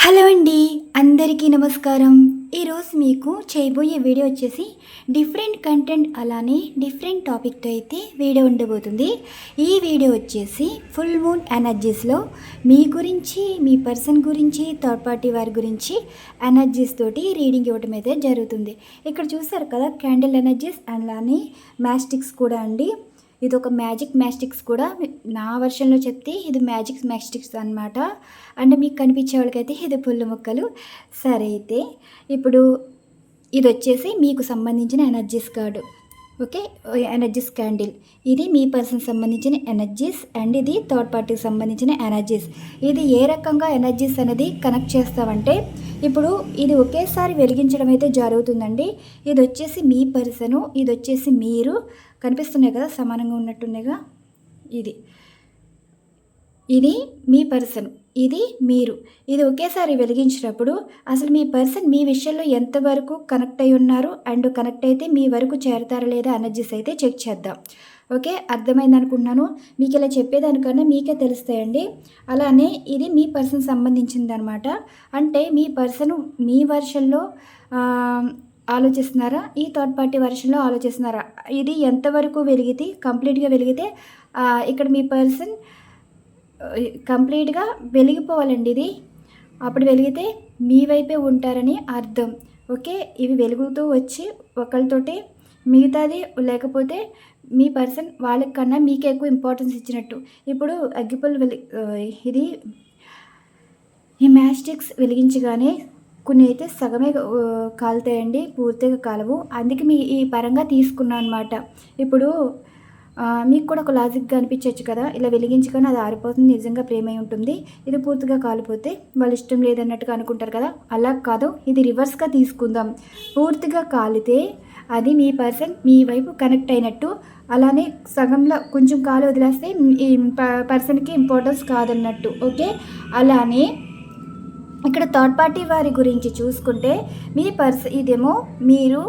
Hello అండి, అందరికీ నమస్కారం. ఈరోజు మీకు చేయబోయే వీడియో వచ్చేసి డిఫరెంట్ కంటెంట్ అలానే డిఫరెంట్ టాపిక్తో అయితే వీడియో ఉండబోతుంది. ఈ వీడియో వచ్చేసి ఫుల్ మూన్ ఎనర్జీస్లో మీ గురించి, మీ పర్సన్ గురించి, థర్డ్ పార్టీ వారి గురించి ఎనర్జీస్ తోటి రీడింగ్ ఇవ్వడం అయితే జరుగుతుంది. ఇక్కడ చూసారు కదా క్యాండిల్ ఎనర్జీస్ అలానే మ్యాస్టిక్స్ కూడా అండి. ఇది ఒక మ్యాజిక్ మ్యాస్టిక్స్ కూడా నా వర్షన్లో చెప్తే ఇది మ్యాజిక్ మ్యాస్టిక్స్ అనమాట. అంటే మీకు కనిపించే వాళ్ళకైతే ఇది పుల్ల ముక్కలు. సరే అయితే ఇప్పుడు ఇది వచ్చేసి మీకు సంబంధించిన energies card. Okay, energies candle. ఇది మీ పర్సన్ సంబంధించిన ఎనర్జీస్ అండ్ ఇది థర్డ్ పార్టీకి సంబంధించిన ఎనర్జీస్. ఇది ఏ రకంగా ఎనర్జీస్ అనేది కనెక్ట్ చేస్తామంటే ఇప్పుడు ఇది ఒకేసారి వెలిగించడం అయితే జరుగుతుందండి. ఇది వచ్చేసి మీ పర్సను, ఇది వచ్చేసి మీరు. కనిపిస్తున్నాయి కదా, సమానంగా ఉన్నట్టున్నాయిగా. ఇది మీ పర్సన్, ఇది మీరు. ఇది ఒకేసారి వెలిగించినప్పుడు అసలు మీ పర్సన్ మీ విషయంలో ఎంతవరకు కనెక్ట్ అయి ఉన్నారు అండ్ కనెక్ట్ అయితే మీ వరకు చేరతారా లేదా ఎనర్జీస్ అయితే చెక్ చేద్దాం. ఓకే, అర్థమైంది అనుకుంటున్నాను. మీకు ఇలా చెప్పేదానికన్నా మీకే తెలుస్తాయండి. అలానే ఇది మీ పర్సన్ సంబంధించింది అనమాట. అంటే మీ పర్సన్ మీ వర్షన్లో ఆలోచిస్తున్నారా, ఈ థర్డ్ పార్టీ వర్షన్లో ఆలోచిస్తున్నారా, ఇది ఎంతవరకు వెలిగితే కంప్లీట్గా వెలిగితే ఇక్కడ మీ పర్సన్ కంప్లీట్గా వెలిగిపోవాలండి. ఇది అప్పుడు వెలిగితే మీ వైపే ఉంటారని అర్థం. ఓకే, ఇవి వెలుగుతూ వచ్చి ఒకరితోటి మిగతాది లేకపోతే మీ పర్సన్ వాళ్ళకన్నా మీకే ఎక్కువ ఇంపార్టెన్స్ ఇచ్చినట్టు. ఇప్పుడు అగ్గిపుల్లు ఇది ఈ మ్యాస్టిక్స్ వెలిగించగానే కొన్ని అయితే సగమే కాలుతాయండి, పూర్తిగా కాలవు. అందుకే మీ ఈ పరంగా తీసుకున్నాను అనమాట. ఇప్పుడు మీకు కూడా ఒక లాజిక్గా అనిపించవచ్చు కదా, ఇలా వెలిగించుకొని అది ఆరిపోతుంది, నిజంగా ప్రేమ అయి ఉంటుంది, ఇది పూర్తిగా కాలిపోతే వాళ్ళు ఇష్టం లేదన్నట్టుగా అనుకుంటారు కదా. అలా కాదు, ఇది రివర్స్గా తీసుకుందాం. పూర్తిగా కాలితే అది మీ పర్సన్ మీ వైపు కనెక్ట్ అయినట్టు, అలానే సగంలో కొంచెం కాలు వదిలేస్తే ఈ పర్సన్కి ఇంపార్టెన్స్ కాదన్నట్టు. ఓకే, అలానే ఇక్కడ థర్డ్ పార్టీ వారి గురించి చూసుకుంటే మీ ఇదేమో మీరు,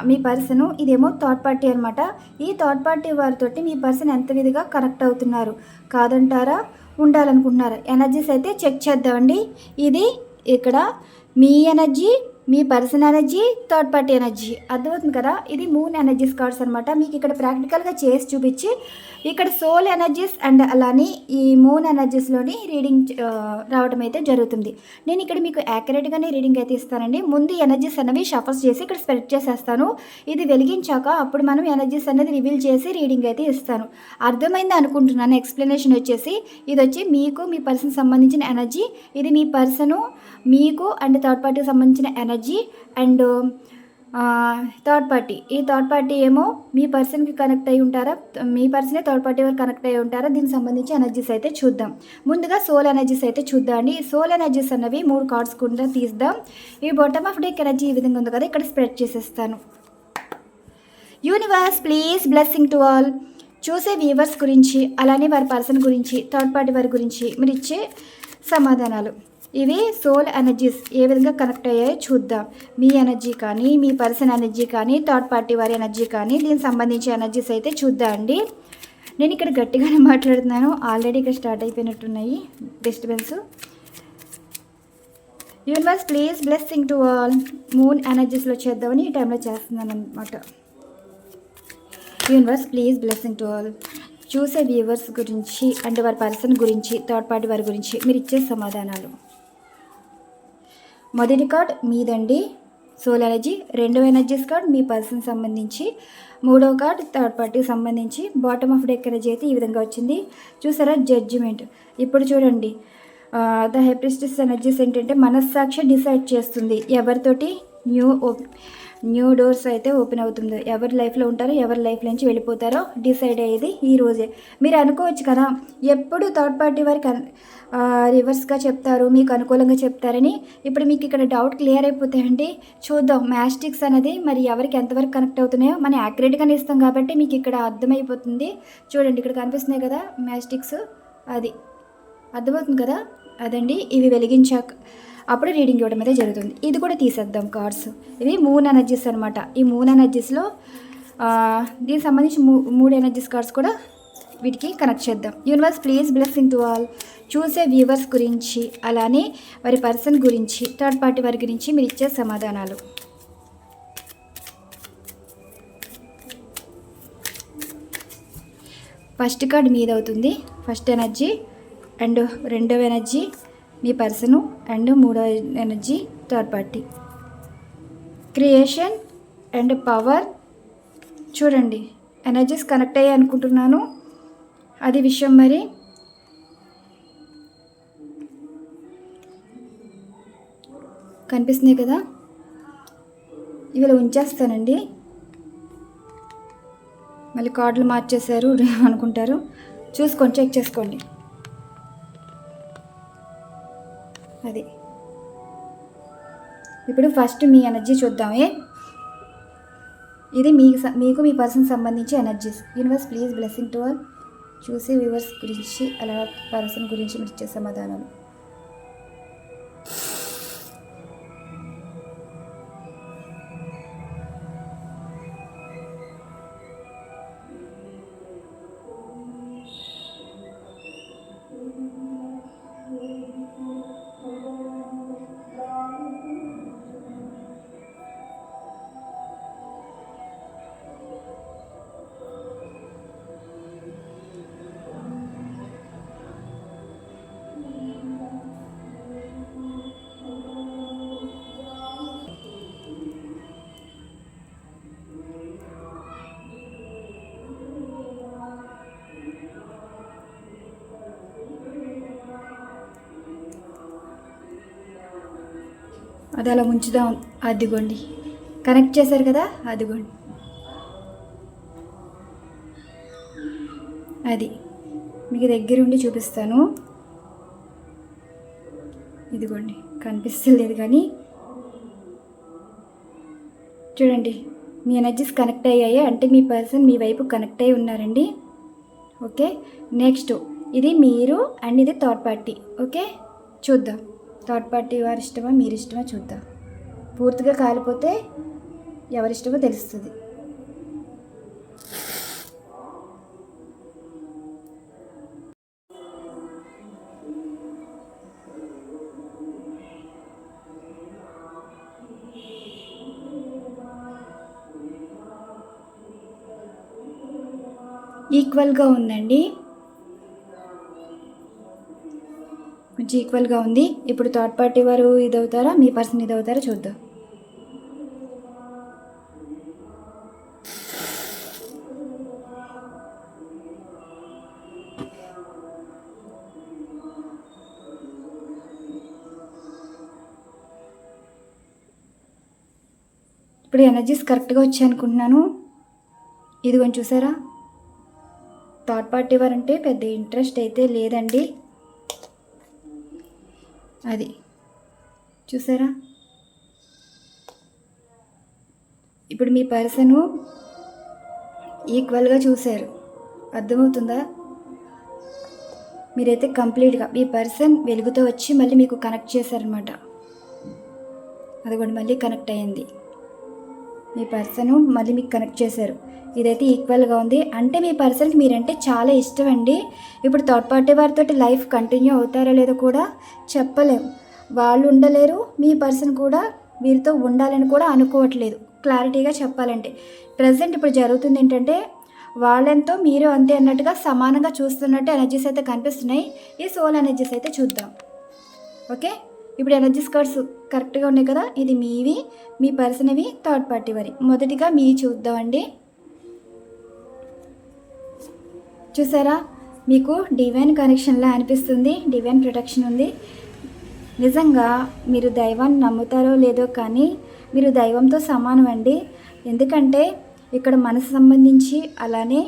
మీ పర్సను, ఇదేమో థర్డ్ పార్టీ అనమాట. ఈ థర్డ్ పార్టీ వారితోటి మీ పర్సన్ ఎంత విధిగా కనెక్ట్ అవుతున్నారు, కాదంటారా, ఉండాలనుకుంటున్నారా? ఎనర్జీస్ అయితే చెక్ చేద్దామండి. ఇది ఇక్కడ మీ ఎనర్జీ, మీ person energy, third party energy. అర్థమవుతుంది కదా. ఇది మూన్ ఎనర్జీస్ కార్డ్స్ అనమాట. మీకు ఇక్కడ ప్రాక్టికల్గా చేసి చూపించి ఇక్కడ సోల్ ఎనర్జీస్ అండ్ అలానే ఈ మూన్ ఎనర్జీస్లోని రీడింగ్ రావడం అయితే జరుగుతుంది. నేను ఇక్కడ మీకు యాక్యురేట్గానే రీడింగ్ అయితే ఇస్తానండి. ముందు ఎనర్జీస్ అనేవి షఫర్స్ చేసి ఇక్కడ స్ప్రెడ్ చేసేస్తాను. ఇది వెలిగించాక అప్పుడు మనం ఎనర్జీస్ అనేది రివీల్ చేసి రీడింగ్ అయితే ఇస్తాను. అర్థమైంది అనుకుంటున్నాను. ఎక్స్ప్లెనేషన్ వచ్చేసి ఇది వచ్చి మీకు, మీ పర్సన్ సంబంధించిన ఎనర్జీ, ఇది మీ పర్సను మీకు అండ్ థర్డ్ పార్టీకి సంబంధించిన ఎనర్జీ అండ్ థర్డ్ పార్టీ. ఈ థర్డ్ పార్టీ ఏమో మీ పర్సన్కి కనెక్ట్ అయి ఉంటారా, మీ పర్సనే థర్డ్ పార్టీ వరకు కనెక్ట్ అయి ఉంటారా, దీనికి సంబంధించి ఎనర్జీస్ అయితే చూద్దాం. ముందుగా సోల్ ఎనర్జీస్ అయితే చూద్దాం అండి. సోల్ ఎనర్జీస్ అన్నవి 3 కార్డ్స్ కూడా తీద్దాం. ఈ బాటమ్ ఆఫ్ డెక్ ఎనర్జీ ఈ విధంగా ఉంది కదా, ఇక్కడ స్ప్రెడ్ చేసేస్తాను. Universe please blessing to all. చూసే వ్యూవర్స్ గురించి అలానే వారి పర్సన్ గురించి, థర్డ్ పార్టీ వారి గురించి మీరు ఇచ్చే సమాధానాలు. ఇవి సోల్ ఎనర్జీస్ ఏ విధంగా కనెక్ట్ అయ్యాయో చూద్దాం. మీ ఎనర్జీ కానీ, మీ పర్సన్ ఎనర్జీ కానీ, థర్డ్ పార్టీ వారి ఎనర్జీ కానీ, దీనికి సంబంధించి ఎనర్జీస్ అయితే చూద్దాం అండి. నేను ఇక్కడ గట్టిగానే మాట్లాడుతున్నాను, ఆల్రెడీ ఇక్కడ స్టార్ట్ అయిపోయినట్టున్నాయి disturbance. Universe please blessing to all. Moon ఎనర్జీస్లో చేద్దామని ఈ టైంలో చేస్తున్నాను అనమాట. Universe please blessing to all. చూసే వ్యూవర్స్ గురించి అండ్ వారి పర్సన్ గురించి, థర్డ్ పార్టీ వారి గురించి మీరు ఇచ్చే సమాధానాలు. మొదటి కార్డ్ మీదండి, సోల్ ఎనర్జీ. రెండవ ఎనర్జీస్ కార్డ్ మీ పర్సన్ సంబంధించి. మూడవ కార్డ్ థర్డ్ పార్టీకి సంబంధించి. బాటమ్ ఆఫ్ డెక్ ఎనర్జీ అయితే ఈ విధంగా వచ్చింది. చూసారా, జడ్జిమెంట్. ఇప్పుడు చూడండి, ద హెప్రిస్టిస్ ఎనర్జీస్ ఏంటంటే మనస్సాక్షి డిసైడ్ చేస్తుంది ఎవరితోటి న్యూ డోర్స్ అయితే ఓపెన్ అవుతుంది, ఎవరి లైఫ్లో ఉంటారో, ఎవరి లైఫ్ నుంచి వెళ్ళిపోతారో డిసైడ్ అయ్యేది ఈ రోజే. మీరు అనుకోవచ్చు కదా, ఎప్పుడు థర్డ్ పార్టీ వారికి రివర్స్గా చెప్తారు, మీకు అనుకూలంగా చెప్తారని. ఇప్పుడు మీకు ఇక్కడ డౌట్ క్లియర్ అయిపోతాయండి. చూద్దాం మ్యాస్టిక్స్ అనేది మరి ఎవరికి ఎంతవరకు కనెక్ట్ అవుతున్నాయో మనం యాక్యురేట్గానే ఇస్తాం కాబట్టి మీకు ఇక్కడ అర్థమైపోతుంది. చూడండి, ఇక్కడ కనిపిస్తున్నాయి కదా మ్యాస్టిక్స్, అది అర్థమవుతుంది కదా. అదండి, ఇవి వెలిగించాక అప్పుడు రీడింగ్ ఇవ్వడం అయితే జరుగుతుంది. ఇది కూడా తీసేద్దాం కార్డ్స్. ఇవి మూన్ ఎనర్జీస్ అనమాట. ఈ మూన్ ఎనర్జీస్లో దీనికి సంబంధించి 3 ఎనర్జీస్ కార్డ్స్ కూడా వీటికి కనెక్ట్ చేద్దాం. Universe please blessing to all. చూసే వ్యూవర్స్ గురించి, అలానే వారి పర్సన్ గురించి, థర్డ్ పార్టీ వారి గురించి మీరు ఇచ్చే సమాధానాలు. ఫస్ట్ కార్డ్ మీదవుతుంది, ఫస్ట్ ఎనర్జీ. అండ్ రెండవ ఎనర్జీ మీ పర్సను. అండ్ మూడవ energy third party. Creation and power. చూడండి, ఎనర్జీస్ కనెక్ట్ అయ్యాయి అనుకుంటున్నాను, అది విషయం. మరి కనిపిస్తున్నాయి కదా, ఇవాళ ఉంచేస్తానండి. మళ్ళీ కార్డులు మార్చేశారు అనుకుంటారు, చూసుకోండి, చెక్ చేసుకోండి. అది ఇప్పుడు ఫస్ట్ మీ ఎనర్జీ చూద్దామే. ఇది మీకు మీ పర్సన్ సంబంధించి energies. Universe please blessing to all. చూసి వ్యూవర్స్ గురించి, అలా పర్సన్ గురించి మీరు ఇచ్చే సమాధానాలు. అది అలా ఉంచుదాం. అదిగోండి, కనెక్ట్ చేశారు కదా, అదిగోండి. అది మీకు దగ్గరుండి చూపిస్తాను. ఇదిగోండి, కనిపిస్తలేదు కానీ చూడండి, మీ ఎనర్జీస్ కనెక్ట్ అయ్యాయి అంటే మీ పర్సన్ మీ వైపు కనెక్ట్ అయ్యి ఉన్నారండి. ఓకే, నెక్స్ట్ ఇది మీరు అండ్ ఇది థర్డ్ పార్టీ. ఓకే, చూద్దాం థర్డ్ పార్టీ వారి ఇష్టమా మీరు ఇష్టమా చూద్దాం. పూర్తిగా కాలిపోతే ఎవరిష్టమో తెలుస్తుంది. ఈక్వల్గా ఉందండి, కొంచెం ఈక్వల్గా ఉంది. ఇప్పుడు థర్డ్ పార్టీ వారు ఇదవుతారా, మీ పర్సన్ ఇదవుతారా చూద్దాం. ఇప్పుడు ఎనర్జీస్ కరెక్ట్గా వచ్చాయి అనుకుంటున్నాను. ఇదిగోని చూసారా, థర్డ్ పార్టీ వారు అంటే పెద్ద ఇంట్రెస్ట్ అయితే లేదండి. అది చూసారా, ఇప్పుడు మీ పర్సను ఈక్వల్గా చూశారు, అర్థమవుతుందా? మీరైతే కంప్లీట్గా మీ పర్సన్ వెలుగుతో వచ్చి మళ్ళీ మీకు కనెక్ట్ చేశారనమాట. అదిగోండి, మళ్ళీ కనెక్ట్ అయ్యింది. మీ పర్సను మళ్ళీ మీకు కనెక్ట్ చేశారు. ఇదైతే ఈక్వల్గా ఉంది అంటే మీ పర్సన్కి మీరంటే చాలా ఇష్టం అండి. ఇప్పుడు థర్డ్ పార్టీ వారితో లైఫ్ కంటిన్యూ అవుతారో లేదో కూడా చెప్పలేము. వాళ్ళు ఉండలేరు, మీ పర్సన్ కూడా వీరితో ఉండాలని కూడా అనుకోవట్లేదు. క్లారిటీగా చెప్పాలంటే ప్రజెంట్ ఇప్పుడు జరుగుతుంది ఏంటంటే, వాళ్ళెంతో మీరు అంతే అన్నట్టుగా సమానంగా చూస్తున్నట్టు ఎనర్జీస్ అయితే కనిపిస్తున్నాయి. ఈ సోల్ ఎనర్జీస్ అయితే చూద్దాం. ఓకే, ఇప్పుడు ఎనర్జీస్ కార్డ్స్ కరెక్ట్గా ఉన్నాయి కదా. ఇది మీవి, మీ పర్సన్వి, థర్డ్ పార్టీ వారి. మొదటిగా మీ చూద్దామండి. చూసారా, మీకు డివైన్ కనెక్షన్లా అనిపిస్తుంది, డివైన్ ప్రొటెక్షన్ ఉంది. నిజంగా మీరు దైవాన్ని నమ్ముతారో లేదో కానీ మీరు దైవంతో సమానం అండి. ఎందుకంటే ఇక్కడ మనసు సంబంధించి, అలానే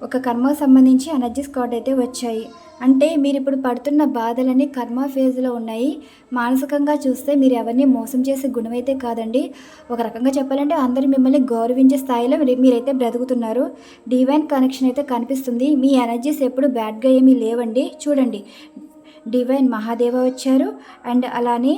ఒక కర్మ సంబంధించి ఎనర్జీస్ కార్డ్ అయితే వచ్చాయి. అంటే మీరు ఇప్పుడు పడుతున్న బాధలన్నీ కర్మ ఫేజ్లో ఉన్నాయి. మానసికంగా చూస్తే మీరు ఎవరిని మోసం చేసే గుణం అయితే కాదండి. ఒక రకంగా చెప్పాలంటే అందరూ మిమ్మల్ని గౌరవించే స్థాయిలో మీరైతే బ్రతుకుతున్నారు. డివైన్ కనెక్షన్ అయితే కనిపిస్తుంది. మీ ఎనర్జీస్ ఎప్పుడు బ్యాడ్గా ఏమీ లేవండి. చూడండి, డివైన్ మహాదేవ వచ్చారు అండ్ అలానే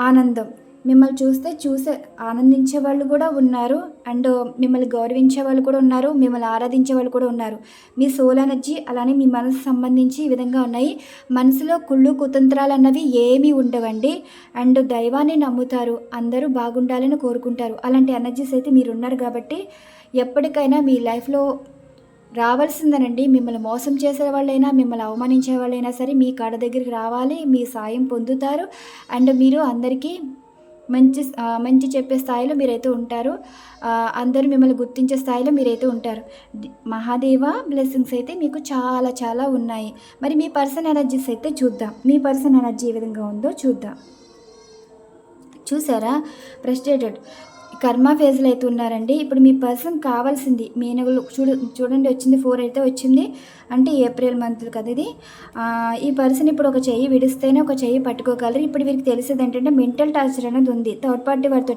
ఆనందం. మిమ్మల్ని చూసే ఆనందించే వాళ్ళు కూడా ఉన్నారు. అండ్ మిమ్మల్ని గౌరవించే వాళ్ళు కూడా ఉన్నారు. మిమ్మల్ని ఆరాధించే వాళ్ళు కూడా ఉన్నారు. మీ సోల్ ఎనర్జీ అలానే మీ మనసు సంబంధించి ఈ విధంగా ఉన్నాయి. మనసులో కుళ్ళు కుతంత్రాలు అన్నవి ఏమీ ఉండవండి. అండ్ దైవాన్ని నమ్ముతారు. అందరూ బాగుండాలని కోరుకుంటారు. అలాంటి ఎనర్జీస్ అయితే మీరు ఉన్నారు కాబట్టి ఎప్పటికైనా మీ లైఫ్లో రావాల్సిందేనండి. మిమ్మల్ని మోసం చేసే వాళ్ళైనా, మిమ్మల్ని అవమానించే వాళ్ళైనా సరే మీ కాళ్ళ దగ్గరికి రావాలి. మీ సాయం పొందుతారు. అండ్ మీరు అందరికీ మంచి చెప్పే స్థాయిలో మీరైతే ఉంటారు. అందరూ మిమ్మల్ని గుర్తించే స్థాయిలో మీరైతే ఉంటారు. మహాదేవ బ్లెస్సింగ్స్ అయితే మీకు చాలా చాలా ఉన్నాయి. మరి మీ పర్సన్ ఎనర్జీస్ అయితే చూద్దాం. మీ పర్సన్ ఎనర్జీ ఏ విధంగా ఉందో చూద్దాం. చూసారా, ఫ్రస్ట్రేటెడ్ కర్మ ఫేజ్లో అయితే ఉన్నారండి. ఇప్పుడు మీ పర్సన్ కావాల్సింది మీనగులు చూడండి వచ్చింది 4 అయితే వచ్చింది. అంటే ఏప్రిల్ మంత్ కదా ఇది. ఈ పర్సన్ ఇప్పుడు ఒక చెయ్యి విడిస్తేనే ఒక చెయ్యి పట్టుకోగలరు. ఇప్పుడు వీరికి తెలిసేది ఏంటంటే మెంటల్ టార్చర్ అనేది ఉంది. థర్డ్ పార్టీ వారితో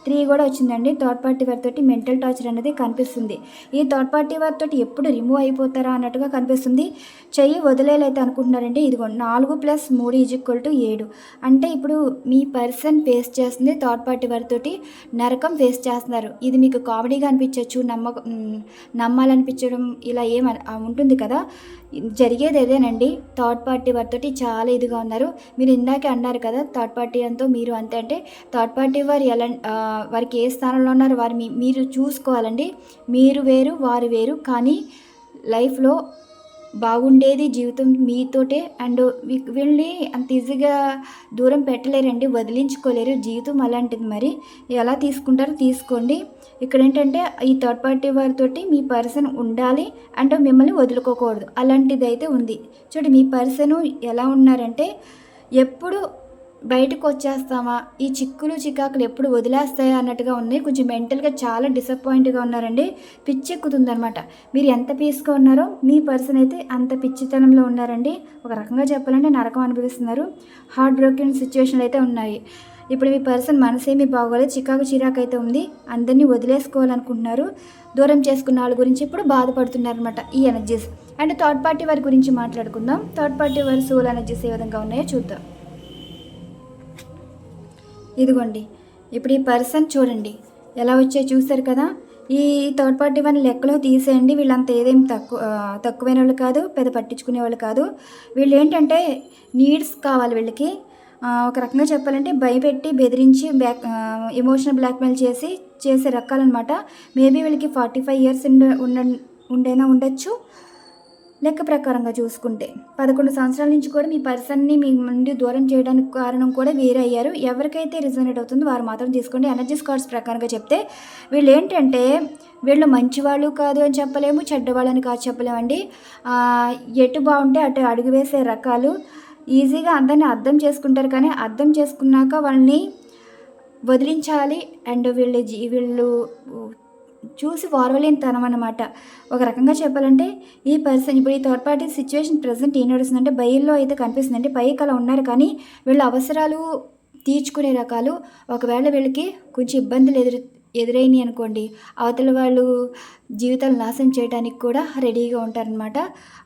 3 కూడా వచ్చిందండి. థర్డ్ పార్టీ వారితో మెంటల్ టార్చర్ అనేది కనిపిస్తుంది. ఈ థర్డ్ పార్టీ వారితో ఎప్పుడు రిమూవ్ అయిపోతారా అన్నట్టుగా కనిపిస్తుంది. చెయ్యి వదిలేలైతే అనుకుంటున్నారండి. ఇదిగో 4 + 3 = 7. అంటే ఇప్పుడు మీ పర్సన్ ఫేస్ చేస్తుంది థర్డ్ పార్టీ వారితో నరకం ఫేస్ చేస్తున్నారు. ఇది మీకు కామెడీగా అనిపించవచ్చు, నమ్మాలనిపించడం ఇలా ఉంటుంది కదా. జరిగేది ఏదేనండి. థర్డ్ పార్టీ వారితో చాలా ఇదిగా ఉన్నారు. మీరు ఇందాకే అన్నారు కదా థర్డ్ పార్టీ అంతా మీరు అంతే. అంటే థర్డ్ పార్టీ వారు వారికి ఏ స్థానంలో ఉన్నారు మీరు చూసుకోవాలండి. మీరు వేరు వారు వేరు. కానీ లైఫ్లో బాగుండేది జీవితం మీతోటే. అండ్ వీళ్ళని అంత ఈజీగా దూరం పెట్టలేరండి, వదిలించుకోలేరు. జీవితం అలాంటిది. మరి ఎలా తీసుకుంటారో తీసుకోండి. ఇక్కడ ఏంటంటే ఈ థర్డ్ పార్టీ వారితో మీ పర్సన్ ఉండాలి అండ్ మిమ్మల్ని వదులుకోకూడదు. అలాంటిది అయితే ఉంది. చూడండి మీ పర్సన్ ఎలా ఉన్నారంటే ఎప్పుడు బయటకు వచ్చేస్తామా, ఈ చిక్కులు చికాకులు ఎప్పుడు వదిలేస్తాయా అన్నట్టుగా ఉంది. కొంచెం మెంటల్గా చాలా డిసప్పాయింట్గా ఉన్నారండి. పిచ్చెక్కుతుందనమాట. మీరు ఎంత పీస్గా ఉన్నారో మీ పర్సన్ అయితే అంత పిచ్చితనంలో ఉన్నారండి. ఒక రకంగా చెప్పాలంటే నరకం అనుభవిస్తున్నారు. హార్ట్ బ్రోకెన్ సిచ్యువేషన్లు అయితే ఉన్నాయి. ఇప్పుడు మీ పర్సన్ మనసేమీ బాగోలేదు, చిరాకు అయితే ఉంది. అందరినీ వదిలేసుకోవాలనుకుంటున్నారు. దూరం చేసుకున్న వాళ్ళ గురించి ఇప్పుడు బాధపడుతున్నారనమాట ఈ ఎనర్జీస్. అండ్ థర్డ్ పార్టీ వారి గురించి మాట్లాడుకుందాం. థర్డ్ పార్టీ వారి సోల్ ఎనర్జీస్ ఏ విధంగా ఉన్నాయో చూద్దాం. ఇదిగోండి ఇప్పుడు ఈ పర్సన్ చూడండి ఎలా వచ్చాయో చూసారు కదా. ఈ థర్డ్ పార్టీ వాళ్ళని లెక్కలో తీసేయండి. వీళ్ళంతా ఏదేమి తక్కువైన వాళ్ళు కాదు, పెద్ద పట్టించుకునే వాళ్ళు కాదు. వీళ్ళు ఏంటంటే నీడ్స్ కావాలి వీళ్ళకి. ఒక రకంగా చెప్పాలంటే భయపెట్టి బెదిరించి ఎమోషనల్ బ్లాక్మెయిల్ చేసే రకాలన్నమాట. మేబీ వీళ్ళకి 45 years ఉండొచ్చు లెక్క ప్రకారంగా చూసుకుంటే. 11 సంవత్సరాల నుంచి కూడా మీ పర్సన్ని మీ నుండి దూరం చేయడానికి కారణం కూడా వేరే అయ్యారు. ఎవరికైతే రిజనేట్ అవుతుందో వారు మాత్రం తీసుకోండి. ఎనర్జీస్ కార్డ్స్ ప్రకారంగా చెప్తే వీళ్ళు ఏంటంటే వీళ్ళు మంచివాళ్ళు కాదు అని చెప్పలేము, చెడ్డవాళ్ళని కాదు చెప్పలేమండి. ఎటు బాగుంటే అటు అడుగు వేసే రకాలు. ఈజీగా అందరినీ అర్థం చేసుకుంటారు. కానీ అర్థం చేసుకున్నాక వాళ్ళని వదిలించాలి. అండ్ వీళ్ళు చూసి ఓర్వలేనితనం అన్నమాట. ఒక రకంగా చెప్పాలంటే ఈ పర్సన్ ఇప్పుడు ఈ థర్డ్ పార్టీ సిచ్యువేషన్ ప్రజెంట్ ఏం నడుస్తుందంటే బయల్లో అయితే కనిపిస్తుందంటే పైకి అలా ఉన్నారు. కానీ వీళ్ళ అవసరాలు తీర్చుకునే రకాలు. ఒకవేళ వీళ్ళకి కొంచెం ఇబ్బందులు ఎదురైనాయి అనుకోండి, అవతల వాళ్ళు జీవితాలు నాశనం చేయడానికి కూడా రెడీగా ఉంటారనమాట.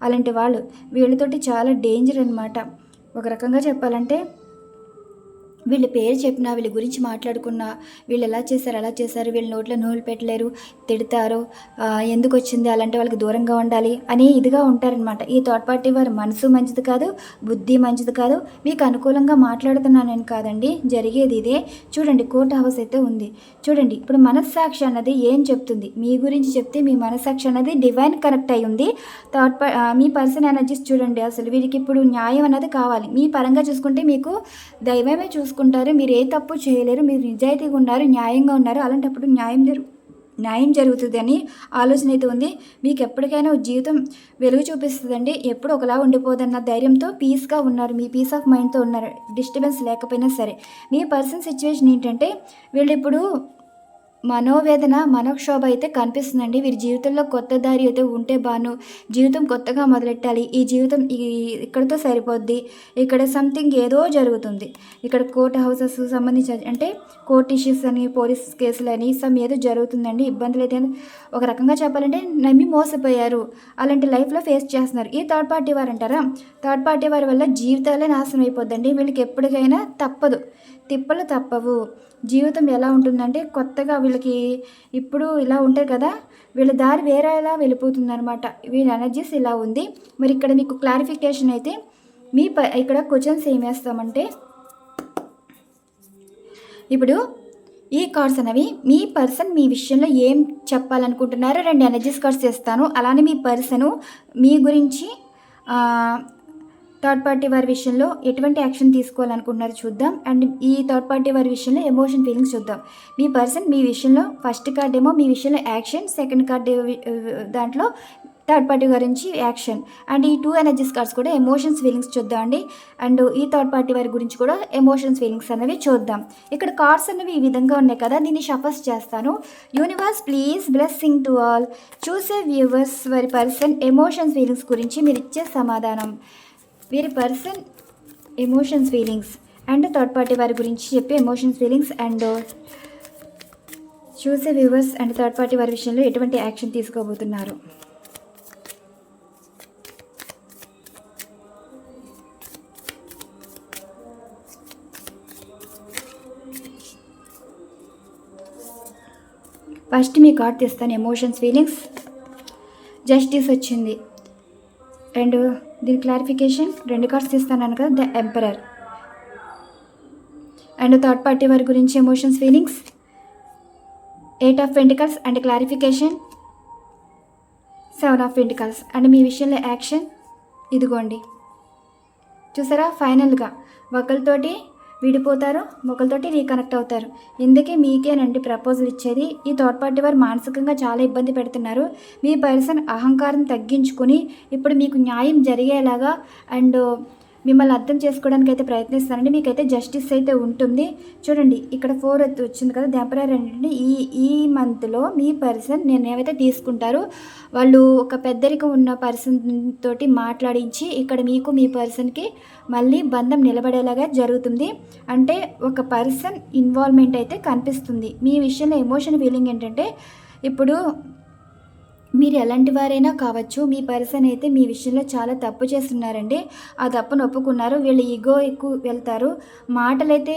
అలాంటి వాళ్ళు వీళ్ళతోటి చాలా డేంజర్ అనమాట. ఒక రకంగా చెప్పాలంటే వీళ్ళ పేరు చెప్పినా, వీళ్ళ గురించి మాట్లాడుకున్నా, వీళ్ళు ఎలా చేశారు అలా చేశారు, వీళ్ళ నోట్లో నూనె పెట్టలేరు, తిడతారు, ఎందుకు వచ్చింది అలాంటి వాళ్ళకి దూరంగా ఉండాలి అని ఇదిగా ఉంటారనమాట. ఈ థర్డ్ పార్టీ వారి మనసు మంచిది కాదు, బుద్ధి మంచిది కాదు. మీకు అనుకూలంగా మాట్లాడుతున్నానని కాదండి, జరిగేది ఇదే. చూడండి కోర్ట్ హౌస్ అయితే ఉంది. చూడండి ఇప్పుడు మనస్సాక్షి అన్నది ఏం చెప్తుంది మీ గురించి చెప్తే మీ మనస్సాక్షి అన్నది డివైన్ కనెక్ట్ అయి ఉంది. మీ పర్సన్ ఎనర్జీస్ చూడండి. అసలు వీరికి ఇప్పుడు న్యాయం అన్నది కావాలి. మీ పరంగా చూసుకుంటే మీకు దైవమే చూసుకుంటారు. మీరు ఏ తప్పు చేయలేరు, మీరు నిజాయితీగా ఉన్నారు, న్యాయంగా ఉన్నారు. అలాంటప్పుడు న్యాయం జరుగుతుంది అని ఆలోచన అయితే ఉంది. మీకు ఎప్పటికైనా జీవితం వెలుగు చూపిస్తుందండి. ఎప్పుడు ఒకలా ఉండిపోదన్న ధైర్యంతో పీస్గా ఉన్నారు. మీ పీస్ ఆఫ్ మైండ్తో ఉన్నారు, డిస్టర్బెన్స్ లేకపోయినా సరే. మీ పర్సన్ సిచ్యువేషన్ ఏంటంటే వీళ్ళు ఇప్పుడు మనోవేదన మనోక్షోభ అయితే కనిపిస్తుందండి. వీరి జీవితంలో కొత్త దారి అయితే ఉంటే జీవితం కొత్తగా మొదలెట్టాలి. ఈ జీవితం ఇక్కడితో సరిపోద్ది, ఇక్కడ సంథింగ్ ఏదో జరుగుతుంది. ఇక్కడ కోర్ట్ హౌసెస్ సంబంధించి అంటే కోర్ట్ ఇష్యూస్ అని, పోలీస్ కేసులు అని ఏదో జరుగుతుందండి. ఇబ్బందులు అయితే ఒక రకంగా చెప్పాలంటే నమ్మి మోసపోయారు. అలాంటి లైఫ్లో ఫేస్ చేస్తున్నారు. ఈ థర్డ్ పార్టీ వారు అంటారా, థర్డ్ పార్టీ వారి వల్ల జీవితాలే నాశనం అయిపోద్దండి. వీళ్ళకి ఎప్పటికైనా తప్పదు. తిప్పలు తప్పవు. జీవితం ఎలా ఉంటుందంటే కొత్తగా వీళ్ళకి ఇప్పుడు ఇలా ఉంటాయి కదా, వీళ్ళ దారి వేరేలా వెళ్ళిపోతుందనమాట. వీళ్ళ ఎనర్జీస్ ఇలా ఉంది. మరి ఇక్కడ మీకు క్లారిఫికేషన్ అయితే ఇక్కడ క్వశ్చన్స్ ఏం వేస్తామంటే, ఇప్పుడు ఈ కార్డ్స్ అనేవి మీ పర్సన్ మీ విషయంలో ఏం చెప్పాలనుకుంటున్నారో 2 ఎనర్జీస్ కార్డ్స్ ఇస్తాను. అలానే మీ పర్సను మీ గురించి థర్డ్ పార్టీ వారి విషయంలో ఎటువంటి యాక్షన్ తీసుకోవాలనుకుంటున్నారో చూద్దాం. అండ్ ఈ థర్డ్ పార్టీ వారి విషయంలో ఎమోషన్ ఫీలింగ్స్ చూద్దాం. మీ పర్సన్ మీ విషయంలో ఫస్ట్ కార్డ్ ఏమో మీ విషయంలో యాక్షన్, సెకండ్ కార్డ్ దాంట్లో థర్డ్ పార్టీ గురించి యాక్షన్. అండ్ ఈ 2 ఎనర్జీస్ కార్డ్స్ కూడా ఎమోషన్స్ ఫీలింగ్స్ చూద్దాం అండి. అండ్ ఈ థర్డ్ పార్టీ వారి గురించి కూడా ఎమోషన్స్ ఫీలింగ్స్ అనేవి చూద్దాం. ఇక్కడ కార్డ్స్ అనేవి ఈ విధంగా ఉన్నాయి కదా, దీన్ని షఫల్స్ చేస్తాను. Universe please blessing to all. చూసే వ్యూవర్స్ వారి పర్సన్ ఎమోషన్స్ ఫీలింగ్స్ గురించి మీరు ఇచ్చే సమాధానం, వీరి person emotions feelings and third party వారి గురించి చెప్పే ఎమోషన్స్ ఫీలింగ్స్ అండ్ చూసే వ్యూవర్స్ అండ్ థర్డ్ పార్టీ వారి విషయంలో ఎటువంటి యాక్షన్ తీసుకోబోతున్నారు. ఫస్ట్ మీ కార్డ్ తీస్తాను, ఎమోషన్స్ ఫీలింగ్స్. జస్టిస్ వచ్చింది. అండ్ దీని క్లారిఫికేషన్ 2 కార్డ్స్ తీస్తాను కదా, the emperor. And third party వారి గురించి emotions feelings, 8 of pentacles and clarification 7 of pentacles. And మీ విషయంలో యాక్షన్ ఇదిగోండి. చూసారా, ఫైనల్గా ఒకరితోటి విడిపోతారు, ఒకరితోటి రీకనెక్ట్ అవుతారు. ఇందుకే మీకేనండి ప్రపోజల్ ఇచ్చేది. ఈ థర్డ్ పార్టీ వారు మానసికంగా చాలా ఇబ్బంది పెడుతున్నారు. మీ పర్సన్ అహంకారం తగ్గించుకొని ఇప్పుడు మీకు న్యాయం జరిగేలాగా అండ్ మిమ్మల్ని అర్థం చేసుకోవడానికి అయితే ప్రయత్నిస్తానండి. మీకైతే జస్టిస్ అయితే ఉంటుంది. చూడండి ఇక్కడ 4 వచ్చింది కదా, టెంపరరీ అంటే ఈ మంత్లో మీ పర్సన్ ఏవైతే తీసుకుంటారో వాళ్ళు ఒక పెద్దరికం ఉన్న పర్సన్ తోటి మాట్లాడించి ఇక్కడ మీకు మీ పర్సన్కి మళ్ళీ బంధం నిలబడేలాగా జరుగుతుంది. అంటే ఒక పర్సన్ ఇన్వాల్వ్మెంట్ అయితే కనిపిస్తుంది. మీ విషయంలో ఎమోషన్ ఫీలింగ్ ఏంటంటే, ఇప్పుడు మీరు ఎలాంటి వారైనా కావచ్చు, మీ పర్సన్ అయితే మీ విషయంలో చాలా తప్పు చేస్తున్నారండి. ఆ తప్పును ఒప్పుకున్నారు. వీళ్ళు ఈగో ఎక్కువ వెళ్తారు. మాటలైతే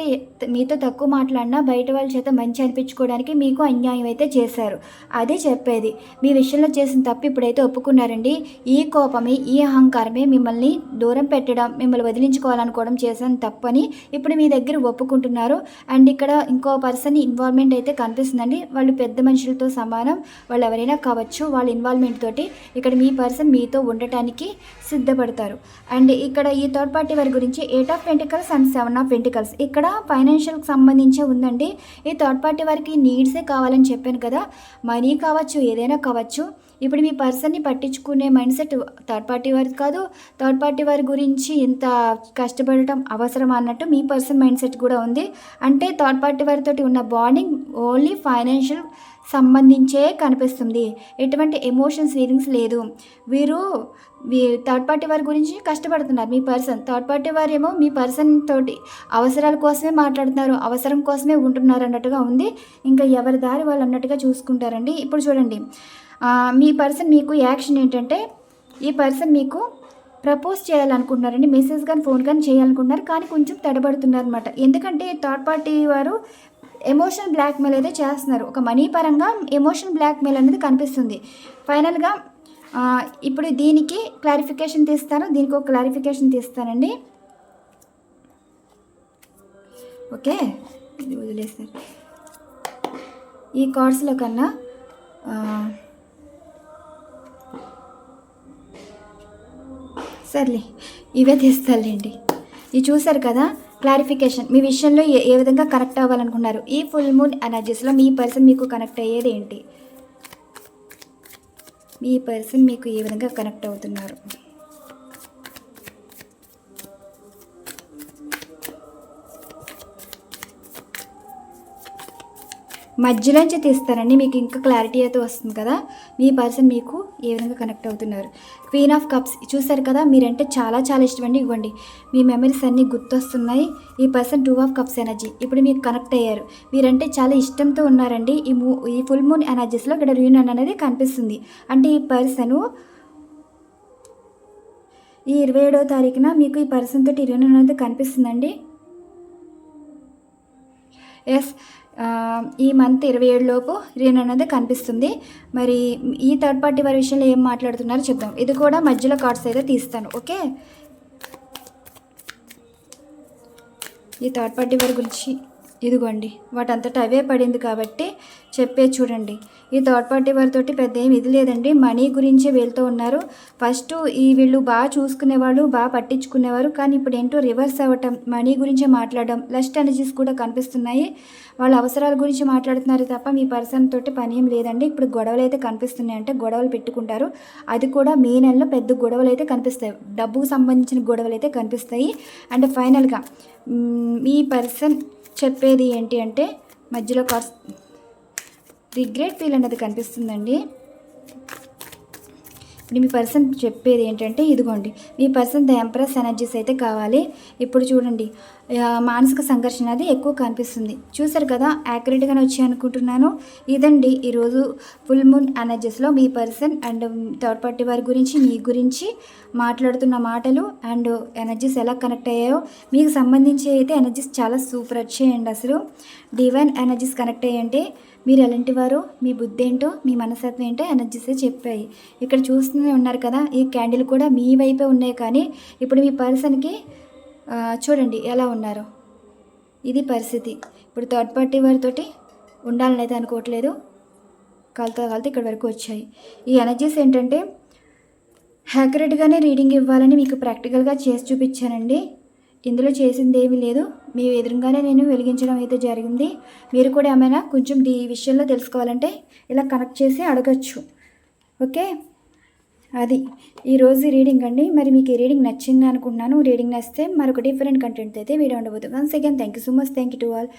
మీతో తక్కువ మాట్లాడినా బయట వాళ్ళ చేత మంచి అనిపించుకోవడానికి మీకు అన్యాయం అయితే చేశారు. అదే చెప్పేది. మీ విషయంలో చేసిన తప్పు ఇప్పుడైతే ఒప్పుకున్నారండి. ఈ కోపమే, ఈ అహంకారమే మిమ్మల్ని దూరం పెట్టడం, మిమ్మల్ని వదిలించుకోవాలనుకోవడం చేసిన తప్పని ఇప్పుడు మీ దగ్గర ఒప్పుకుంటున్నారు. అండ్ ఇక్కడ ఇంకో పర్సన్ ఇన్వాల్వ్మెంట్ అయితే కనిపిస్తుందండి. వాళ్ళు పెద్ద మనుషులతో సమానం, వాళ్ళు ఎవరైనా కావచ్చు. వాళ్ళ ఇన్వాల్వ్మెంట్ తోటి ఇక్కడ మీ పర్సన్ మీతో ఉండటానికి సిద్ధపడతారు. అండ్ ఇక్కడ ఈ థర్డ్ పార్టీ వారి గురించి 8 of pentacles and 7 of pentacles ఇక్కడ ఫైనాన్షియల్కి సంబంధించే ఉందండి. ఈ థర్డ్ పార్టీ వారికి నీడ్సే కావాలని చెప్పాను కదా, మనీ కావచ్చు, ఏదైనా కావచ్చు. ఇప్పుడు మీ పర్సన్ని పట్టించుకునే మైండ్ సెట్ థర్డ్ పార్టీ వారికి కాదు. థర్డ్ పార్టీ వారి గురించి ఇంత కష్టపడటం అవసరం అన్నట్టు మీ పర్సన్ మైండ్ సెట్ కూడా ఉంది. అంటే థర్డ్ పార్టీ వారితో ఉన్న బాండింగ్ ఓన్లీ ఫైనాన్షియల్ సంబంధించే కనిపిస్తుంది. ఎటువంటి ఎమోషన్స్ ఫీలింగ్స్ లేదు. వీరు థర్డ్ పార్టీ వారి గురించి కష్టపడుతున్నారు. మీ పర్సన్ థర్డ్ పార్టీ వారు ఏమో మీ పర్సన్ తోటి అవసరాల కోసమే మాట్లాడుతున్నారు, అవసరం కోసమే ఉంటున్నారు అన్నట్టుగా ఉంది. ఇంకా ఎవరి దారి వాళ్ళు అన్నట్టుగా చూసుకుంటారండి. ఇప్పుడు చూడండి, మీ పర్సన్ మీకు యాక్షన్ ఏంటంటే, ఈ పర్సన్ మీకు ప్రపోజ్ చేయాలనుకుంటున్నారండి. మెసేజ్ కానీ ఫోన్ కానీ చేయాలనుకుంటున్నారు, కానీ కొంచెం తడబడుతున్నారు అనమాట. ఎందుకంటే థర్డ్ పార్టీ వారు ఎమోషనల్ బ్లాక్మెయిల్ అయితే చేస్తున్నారు. ఒక మనీ పరంగా ఎమోషనల్ బ్లాక్మెయిల్ అనేది కనిపిస్తుంది. ఫైనల్గా ఇప్పుడు దీనికి క్లారిఫికేషన్ తీస్తాను, దీనికి ఒక క్లారిఫికేషన్ తీస్తానండి. ఓకే, ఇది వదిలేస్తారు. ఈ కార్డ్స్లో కన్నా సర్లే ఇవే తీస్తాలేండి. ఇది చూసారు కదా క్లారిఫికేషన్. మీ విషయంలో ఏ విధంగా కనెక్ట్ అవ్వాలనుకున్నారు. ఈ ఫుల్ మూన్ ఎనర్జీస్లో మీ పర్సన్ మీకు కనెక్ట్ అయ్యేది ఏంటి, మీ పర్సన్ మీకు ఏ విధంగా కనెక్ట్ అవుతున్నారు. మధ్యలోంచి తీస్తారండి, మీకు ఇంకా క్లారిటీ అయితే వస్తుంది కదా. మీ పర్సన్ మీకు ఏ విధంగా కనెక్ట్ అవుతున్నారు. క్వీన్ ఆఫ్ కప్స్ చూసారు కదా, మీరంటే చాలా చాలా ఇష్టం అండి. ఇవ్వండి, మీ మెమరీస్ అన్నీ గుర్తొస్తున్నాయి. ఈ పర్సన్ 2 ఆఫ్ కప్స్ ఎనర్జీ ఇప్పుడు మీకు కనెక్ట్ అయ్యారు. మీరంటే చాలా ఇష్టంతో ఉన్నారండి. ఈ ఫుల్ మూన్ ఎనర్జీస్లో ఇక్కడ రీయూనియన్ అనేది కనిపిస్తుంది. అంటే ఈ పర్సను ఈ 27వ తారీఖున మీకు ఈ పర్సన్ తోటి రీయూనియన్ అనేది కనిపిస్తుందండి. ఎస్, ఈ మంత్ 27 లోపు రీన్ అనేది కనిపిస్తుంది. మరి ఈ థర్డ్ పార్టీ వారి విషయంలో ఏం మాట్లాడుతున్నారో చెప్దాం. ఇది కూడా మధ్యలో కార్డ్స్ అయితే తీస్తాను. ఓకే, ఈ థర్డ్ పార్టీ వారి గురించి ఇదిగోండి, వాటంతటా అవే పడింది కాబట్టి చెప్పే చూడండి. ఈ థర్డ్ పార్టీ వారితోటి పెద్ద ఏమి ఇది లేదండి, మనీ గురించే వెళ్తూ ఉన్నారు. ఫస్ట్ వీళ్ళు బాగా చూసుకునేవాళ్ళు, బాగా పట్టించుకునేవారు, కానీ ఇప్పుడు ఏంటో రివర్స్ అవ్వటం, మనీ గురించే మాట్లాడడం, లస్ట్ ఎనర్జీస్ కూడా కనిపిస్తున్నాయి. వాళ్ళ అవసరాల గురించి మాట్లాడుతున్నారు తప్ప మీ పర్సన్ తోటి పని ఏం లేదండి. ఇప్పుడు గొడవలు అయితే కనిపిస్తున్నాయి, అంటే గొడవలు పెట్టుకుంటారు. అది కూడా మే నెలలో పెద్ద గొడవలు అయితే కనిపిస్తాయి, డబ్బుకు సంబంధించిన గొడవలు అయితే కనిపిస్తాయి. అండ్ ఫైనల్గా మీ పర్సన్ చెప్పేది ఏంటి అంటే మధ్యలో రిగ్రెట్ ఫీల్ అనేది కనిపిస్తుందండి. ఇప్పుడు మీ పర్సన్ చెప్పేది ఏంటంటే ఇదిగోండి, మీ పర్సన్ ద ఎంప్రెస్ ఎనర్జీస్ అయితే కావాలి. ఇప్పుడు చూడండి, మానసిక సంఘర్షణ అది ఎక్కువ కనిపిస్తుంది. చూసారు కదా, యాక్యురేట్గానే వచ్చి అనుకుంటున్నాను. ఇదండి ఈరోజు ఫుల్ మూన్ ఎనర్జీస్లో మీ పర్సన్ అండ్ థర్డ్ పార్టీ వారి గురించి, మీ గురించి మాట్లాడుతున్న మాటలు అండ్ ఎనర్జీస్ ఎలా కనెక్ట్ అయ్యాయో మీకు సంబంధించి అయితే ఎనర్జీస్ చాలా సూపర్ వచ్చేయండి. అసలు డివైన్ ఎనర్జీస్ కనెక్ట్ అయ్యంటే మీరు ఎలాంటి వారో, మీ బుద్ధి ఏంటో, మీ మనస్తత్వం ఏంటో ఎనర్జీసే చెప్పాయి. ఇక్కడ చూస్తూనే ఉన్నారు కదా, ఈ క్యాండిల్ కూడా మీ వైపే ఉన్నాయి. కానీ ఇప్పుడు మీ పర్సన్కి చూడండి ఎలా ఉన్నారో, ఇది పరిస్థితి. ఇప్పుడు థర్డ్ పార్టీ వారితోటి ఉండాలని అయితే అనుకోవట్లేదు, కాలుతో ఇక్కడ వరకు వచ్చాయి. ఈ ఎనర్జీస్ ఏంటంటే యాక్యురేట్గానే రీడింగ్ ఇవ్వాలని మీకు ప్రాక్టికల్గా చేసి చూపించానండి. ఇందులో చేసింది ఏమీ లేదు, మీ ఎదురుగానే నేను వెలిగించడం అయితే జరిగింది. మీరు కూడా ఏమైనా కొంచెం ఈ విషయంలో తెలుసుకోవాలంటే ఇలా కనెక్ట్ చేసి అడగచ్చు. ఓకే, అది ఈరోజు రీడింగ్ అండి. మరి మీకు ఈ రీడింగ్ నచ్చింది అనుకుంటున్నాను. రీడింగ్ నచ్చితే మరొక డిఫరెంట్ కంటెంట్ అయితే వీడియో ఉండబోతుంది. Once again thank you so much, thank you to all.